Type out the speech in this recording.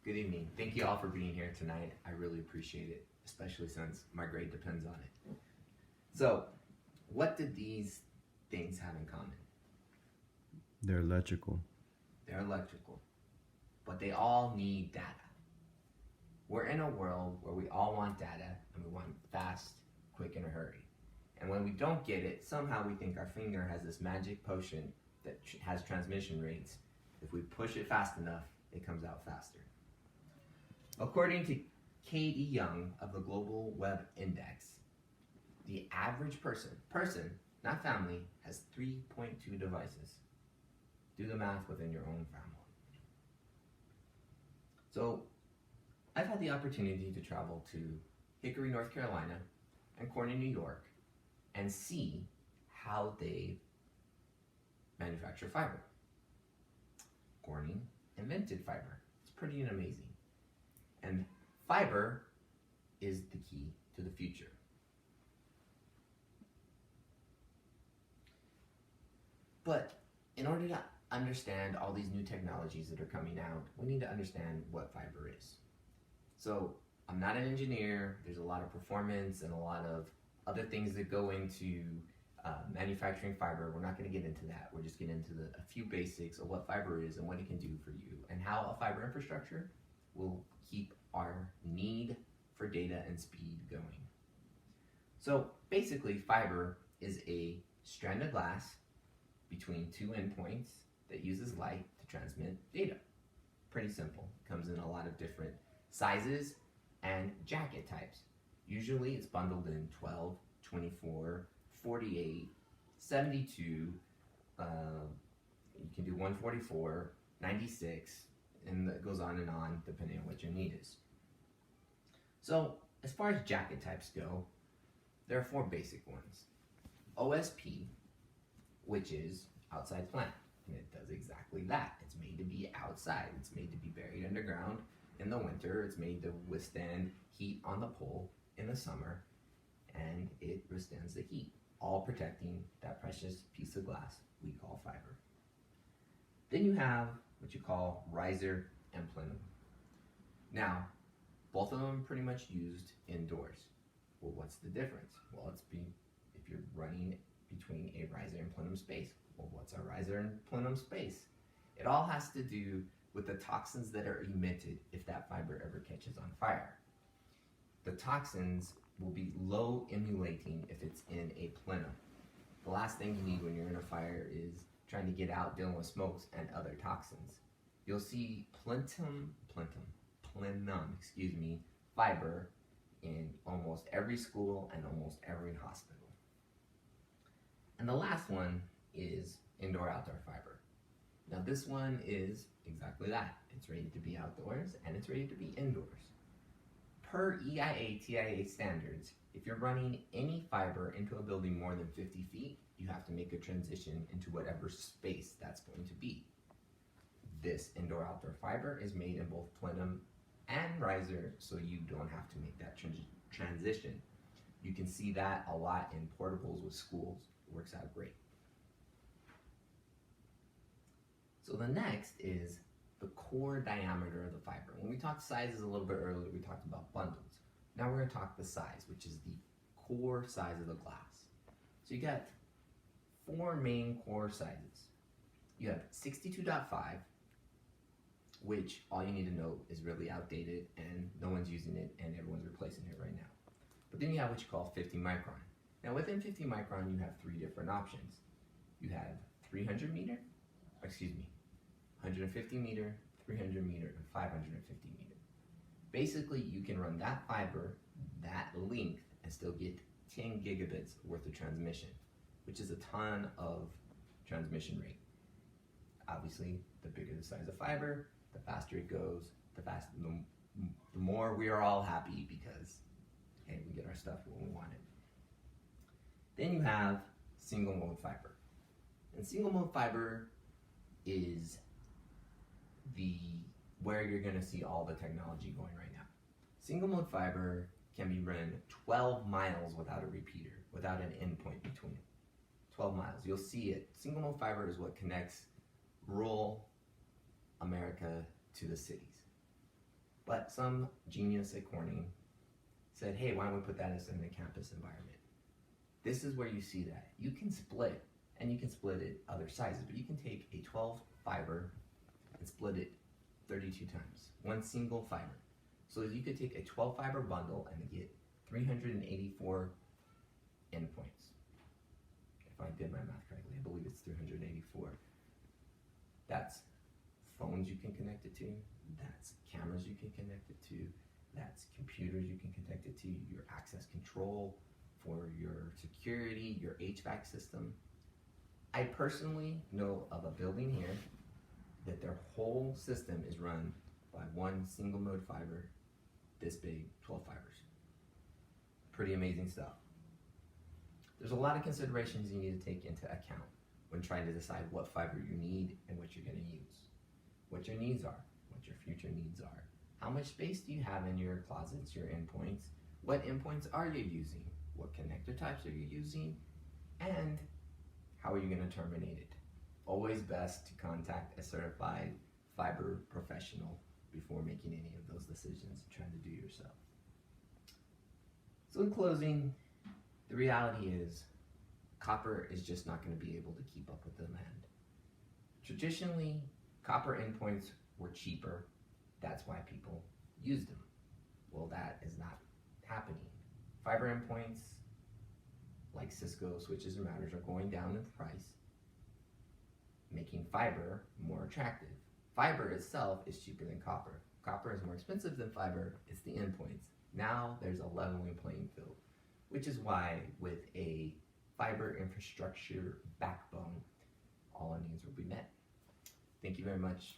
Good evening. Thank you all for being here tonight. I really appreciate it, especially since my grade depends on it. So, what did these things have in common? They're electrical. They're electrical, but they all need data. We're in a world where we all want data and we want fast, quick, in a hurry. And when we don't get it, somehow we think our finger has this magic potion that has transmission rates. If we push it fast enough, it comes out faster. According to Katie Young of the Global Web Index, the average person, not family, has 3.2 devices. Do the math within your own family. So, I've had the opportunity to travel to Hickory, North Carolina, and Corning, New York, and see how they manufacture fiber. Corning invented fiber. It's pretty amazing. And fiber is the key to the future. But in order to understand all these new technologies that are coming out, we need to understand what fiber is. So I'm not an engineer. There's a lot of performance and a lot of other things that go into manufacturing fiber. We're not going to get into that. We're just getting into a few basics of what fiber is and what it can do for you, and how a fiber infrastructure will keep our need for data and speed going. So basically, fiber is a strand of glass between two endpoints that uses light to transmit data. Pretty simple. Comes in a lot of different sizes and jacket types. Usually it's bundled in 12, 24, 48, 72, you can do 144, 96, and it goes on and on depending on what your need is. So as far as jacket types go, there are four basic ones. OSP, which is outside plant, and it does exactly that. It's made to be outside. It's made to be buried underground in the winter. It's made to withstand heat on the pole in the summer, and it withstands the heat, all protecting that precious piece of glass we call fiber. Then you have what you call riser and plenum. Now, both of them pretty much used indoors. Well, what's the difference? Well, if you're running between a riser and plenum space. Well, what's a riser and plenum space? It all has to do with the toxins that are emitted if that fiber ever catches on fire. The toxins will be low emulating if it's in a plenum. The last thing you need when you're in a fire is trying to get out dealing with smokes and other toxins. You'll see plenum fiber in almost every school and almost every hospital. And the last one is indoor-outdoor fiber. Now this one is exactly that. It's rated to be outdoors and it's rated to be indoors. Per EIA/TIA standards, if you're running any fiber into a building more than 50 feet, you have to make a transition into whatever space that's going to be. This indoor-outdoor fiber is made in both plenum and riser, so you don't have to make that transition. You can see that a lot in portables with schools. It works out great. So the next is the core diameter of the fiber. When we talked sizes a little bit earlier, we talked about bundles. Now we're going to talk the size, which is the core size of the glass. So you got four main core sizes. You have 62.5, which all you need to know is really outdated and no one's using it and everyone's replacing it right now. But then you have what you call 50 micron. Now within 50 micron, you have three different options. You have 150 meter, 300 meter, and 550 meter. Basically, you can run that fiber, that length, and still get 10 gigabits worth of transmission, which is a ton of transmission rate. Obviously, the bigger the size of fiber, the faster it goes, the more we are all happy because, hey, we get our stuff when we want it. Then you have single mode fiber. And single mode fiber is where you're going to see all the technology going right now. Single mode fiber can be run 12 miles without a repeater, without an endpoint between it. 12 miles. You'll see it. Single mode fiber is what connects rural America to the cities. But some genius at Corning said, hey, why don't we put that as in the campus environment? This is where you see that. You can split, and you can split it other sizes, but you can take a 12 fiber and split it 32 times, one single fiber. So you could take a 12 fiber bundle and get 384 endpoints. If I did my math correctly, I believe it's 384. That's phones you can connect it to, that's cameras you can connect it to, that's computers you can connect it to, your access control for your security, your HVAC system. I personally know of a building here that their whole system is run by one single mode fiber, this big, 12 fibers. Pretty amazing stuff. There's a lot of considerations you need to take into account when trying to decide what fiber you need and what you're going to use. What your needs are, what your future needs are. How much space do you have in your closets, your endpoints? What endpoints are you using? What connector types are you using? And how are you going to terminate it? Always best to contact a certified fiber professional before making any of those decisions and trying to do yourself. So in closing, the reality is copper is just not going to be able to keep up with demand. Traditionally, copper endpoints were cheaper. That's why people used them. Well, that is not happening. Fiber endpoints, like Cisco switches and routers, are going down in price, making fiber more attractive. Fiber itself is cheaper than copper. Copper is more expensive than fiber. It's the endpoints. Now there's a leveling playing field, which is why with a fiber infrastructure backbone, all our needs will be met. Thank you very much.